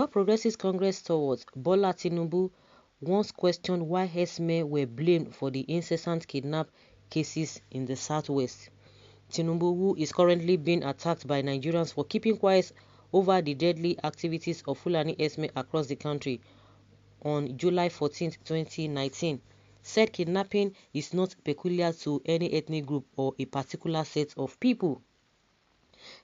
All Progressives Congress stalwart Bola Tinubu once questioned why herdsmen were blamed for the incessant kidnap cases in the southwest. Tinubu, who is currently being attacked by Nigerians for keeping quiet over the deadly activities of Fulani herdsmen across the country, on July 14, 2019, said kidnapping is not peculiar to any ethnic group or a particular set of people.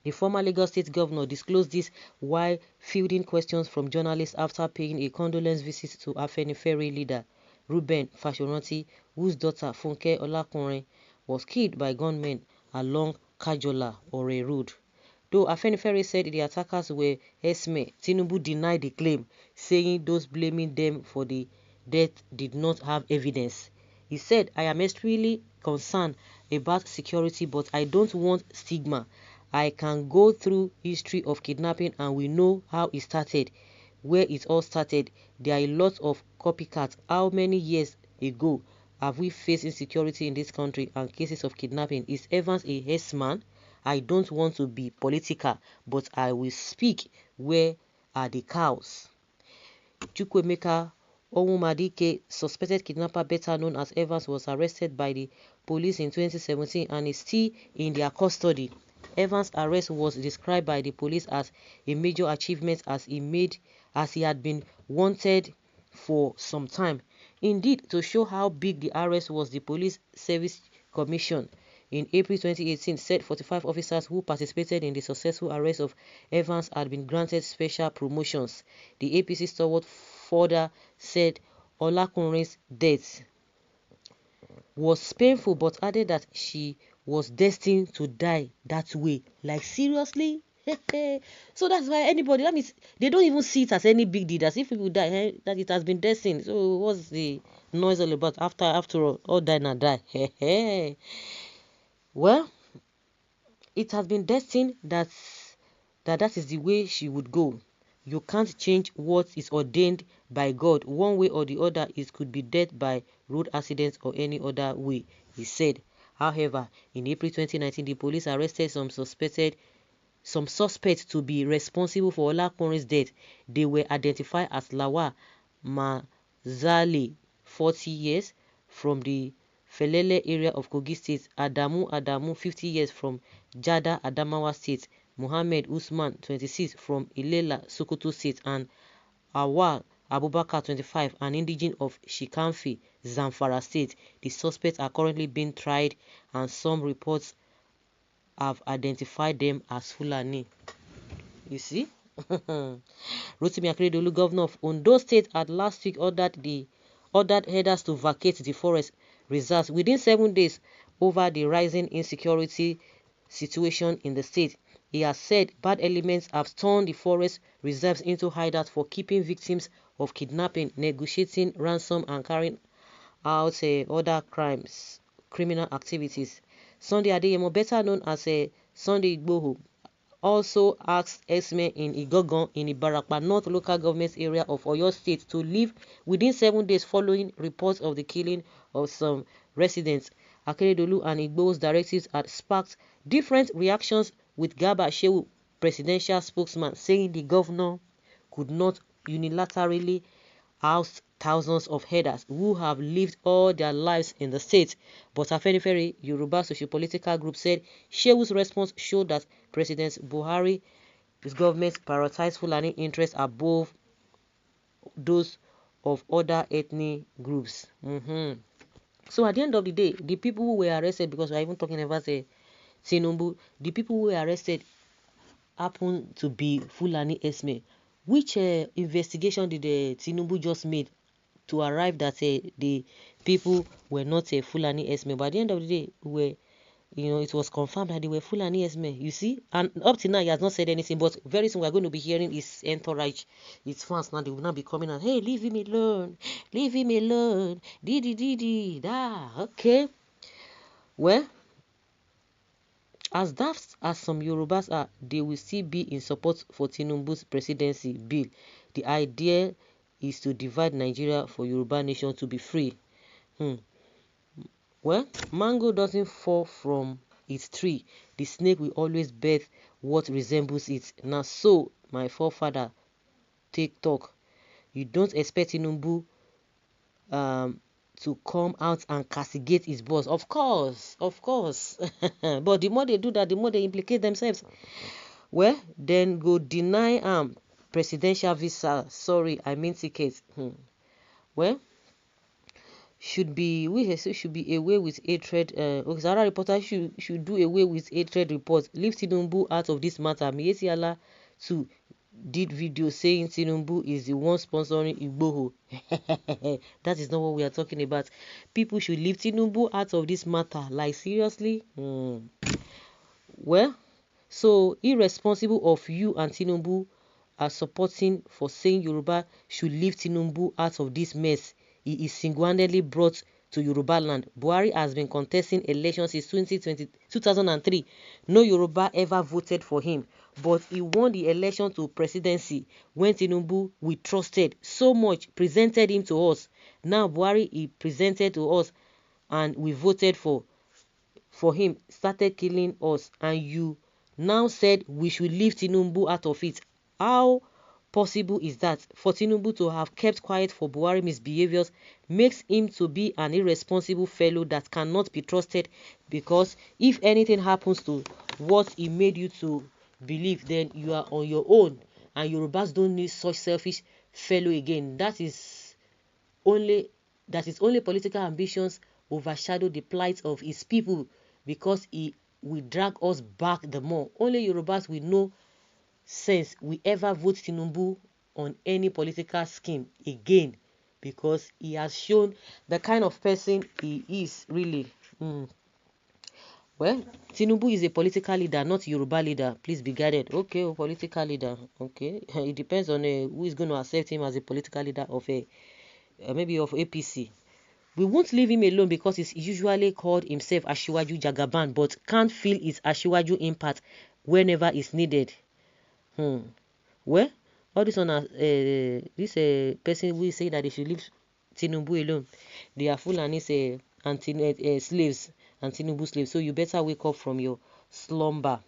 The former Lagos State governor disclosed this while fielding questions from journalists after paying a condolence visit to Afenifere leader Reuben Fashoranti, whose daughter Funke Olakunrin was killed by gunmen along Kajola Ore Road. Though Afenifere said the attackers were herdsmen, Tinubu denied the claim, saying those blaming them for the death did not have evidence. He said, "I am extremely concerned about security, but I don't want stigma. I can go through history of kidnapping and we know how it started, where it all started. There are a lot of copycats. How many years ago have we faced insecurity in this country and cases of kidnapping? Is Evans a herdsman? I don't want to be political, but I will speak. Where are the cows?" Chukwuemeka Onwumadike, suspected kidnapper better known as Evans, was arrested by the police in 2017 and is still in their custody. Evans' arrest was described by the police as a major achievement as he had been wanted for some time. Indeed, to show how big the arrest was, the Police Service Commission in April 2018 said 45 officers who participated in the successful arrest of Evans had been granted special promotions. The APC stalwart further said Olakunrin's death was painful, but added that she was destined to die that way. Like, seriously? So that's why anybody, that means they don't even see it as any big deal. As if people die, that it has been destined. So what's the noise all about? After all die and die. Well, it has been destined that is the way she would go. You can't change what is ordained by God. One way or the other, it could be death by road accident or any other way, he said. However, in April 2019, the police arrested some suspects to be responsible for Olakunrin's death. They were identified as Lawal Mazali, 40 years, from the Felele area of Kogi State, Adamu, 50 years, from Jada, Adamawa State, Mohammed Usman, 26, from Ilela, Sokoto State, and Awal Abubakar, 25, an indigene of Shikamfi, Zamfara State. The suspects are currently being tried, and some reports have identified them as Fulani. You see? Rotimi Akeredolu, governor of Ondo State, had last week ordered herders to vacate the forest reserves within 7 days over the rising insecurity situation in the state. He has said bad elements have turned the forest reserves into hideouts for keeping victims of kidnapping, negotiating ransom, and carrying out other criminal activities. Sunday Adeyemo, better known as Sunday Igboho, also asked herdsmen in Igangan in Ibarapa North local government area of Oyo State to leave within 7 days following reports of the killing of some residents. Akeredolu and Igboho's directives had sparked different reactions, with Garba Shehu, presidential spokesman, saying the governor could not unilaterally oust thousands of herders who have lived all their lives in the state. But Afenifere, Yoruba socio-political group, said Shehu's response showed that President Buhari's government prioritized Fulani interests above those of other ethnic groups. So at the end of the day, the people who were arrested, because we are even talking about Tinubu, the people who were arrested happen to be Fulani herdsmen. Which investigation did Tinubu just made to arrive that the people were not Fulani herdsmen? But at the end of the day, it was confirmed that they were Fulani herdsmen. You see, and up to now he has not said anything. But very soon we are going to be hearing his entourage, his fans now. They will now be coming and, hey, leave him alone, okay. Well, as daft as some Yorubas are, they will still be in support for Tinubu's presidency bill. The idea is to divide Nigeria for Yoruba nation to be free. Well, mango doesn't fall from its tree. The snake will always birth what resembles it. Now, so my forefather take talk. You don't expect Tinubu to come out and castigate his boss. Of course. But the more they do that, the more they implicate themselves. Well, then go deny presidential visa. Sorry, I mean ticket. Well, should be away with hatred. Zara reporter should do away with hatred reports. Leave Tinubu out of this matter. Miyeziala too did video saying Tinubu is the one sponsoring Igboho. That is not what we are talking about. People should leave Tinubu out of this matter. Like, seriously? Well, so irresponsible of you and Tinubu are supporting for saying Yoruba should leave Tinubu out of this mess he is single-handedly brought to Yoruba land. Buhari has been contesting elections since 2003. No Yoruba ever voted for him, but he won the election to presidency when Tinubu, we trusted so much, presented him to us. Now Buhari, he presented to us and we voted for him, started killing us, and you now said we should leave Tinubu out of it. How possible is that? For Tinubu to have kept quiet for Buhari misbehaviors makes him to be an irresponsible fellow that cannot be trusted, because if anything happens to what he made you to believe, then you are on your own, and Yorubas don't need such selfish fellow again. That is only political ambitions overshadow the plight of his people, because he will drag us back the more. Only Yorubas will know sense we ever vote Tinubu on any political scheme again, because he has shown the kind of person he is really. Well, Tinubu is a political leader, not Yoruba leader. Please be guided. Okay, political leader. Okay, it depends on who is going to accept him as a political leader of maybe of APC. We won't leave him alone because he's usually called himself Asiwaju Jagaban, but can't feel his Asiwaju impact whenever it's needed. Well, all this on this person will say that they should leave Tinubu alone. They are Fulani slaves and Tinubu slaves. So you better wake up from your slumber.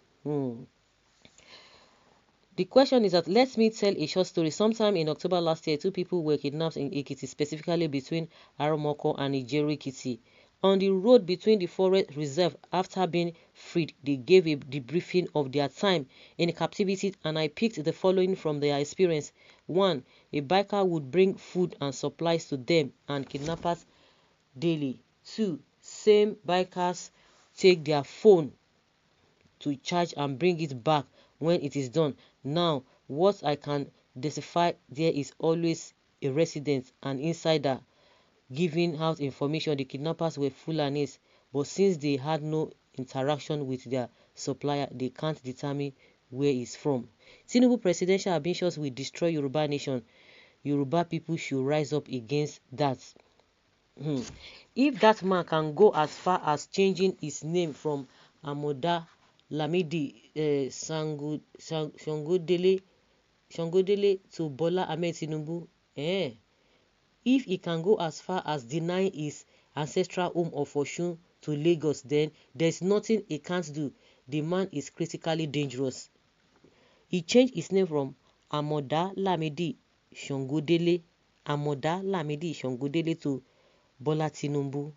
The question is that, let me tell a short story. Sometime in October last year, 2 people were kidnapped in Ekiti, specifically between Aromoko and Ijeru-Ekiti. On the road between the forest reserve, after being freed, they gave a debriefing of their time in captivity, and I picked the following from their experience. 1. A biker would bring food and supplies to them and kidnappers daily. 2. Same bikers take their phone to charge and bring it back when it is done. Now, what I can decipher there is always a resident, an insider, giving out information. The kidnappers were Fulanis, but since they had no interaction with their supplier, they can't determine where he's from. Tinubu presidential ambitions will destroy Yoruba nation. Yoruba people should rise up against that. If that man can go as far as changing his name from Amoda Lamidi Ç0NĐ to Bola Ahmed Tinubu, if he can go as far as denying his ancestral home of Osun to Lagos, then there's nothing he can't do. The man is critically dangerous. He changed his name from Amoda Lamidi Ç0NԴ to Bola Tinubu.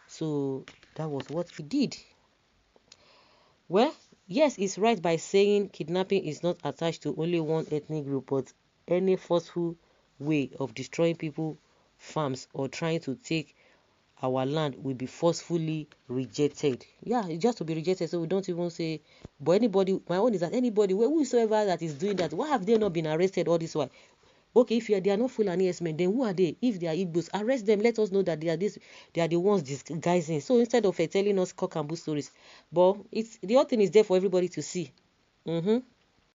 So that was what he did. Well, yes, it's right by saying kidnapping is not attached to only one ethnic group, but any forceful way of destroying people, farms, or trying to take our land will be forcefully rejected. Yeah, it's just to be rejected, so we don't even say. But anybody, my own is that anybody, whosoever that is doing that, why have they not been arrested all this while? Okay, if they are not Fulani Herdsmen, then who are they? If they are Igbos, arrest them. Let us know that they are the ones disguising. So instead of telling us cock and bull stories, but the whole thing is there for everybody to see.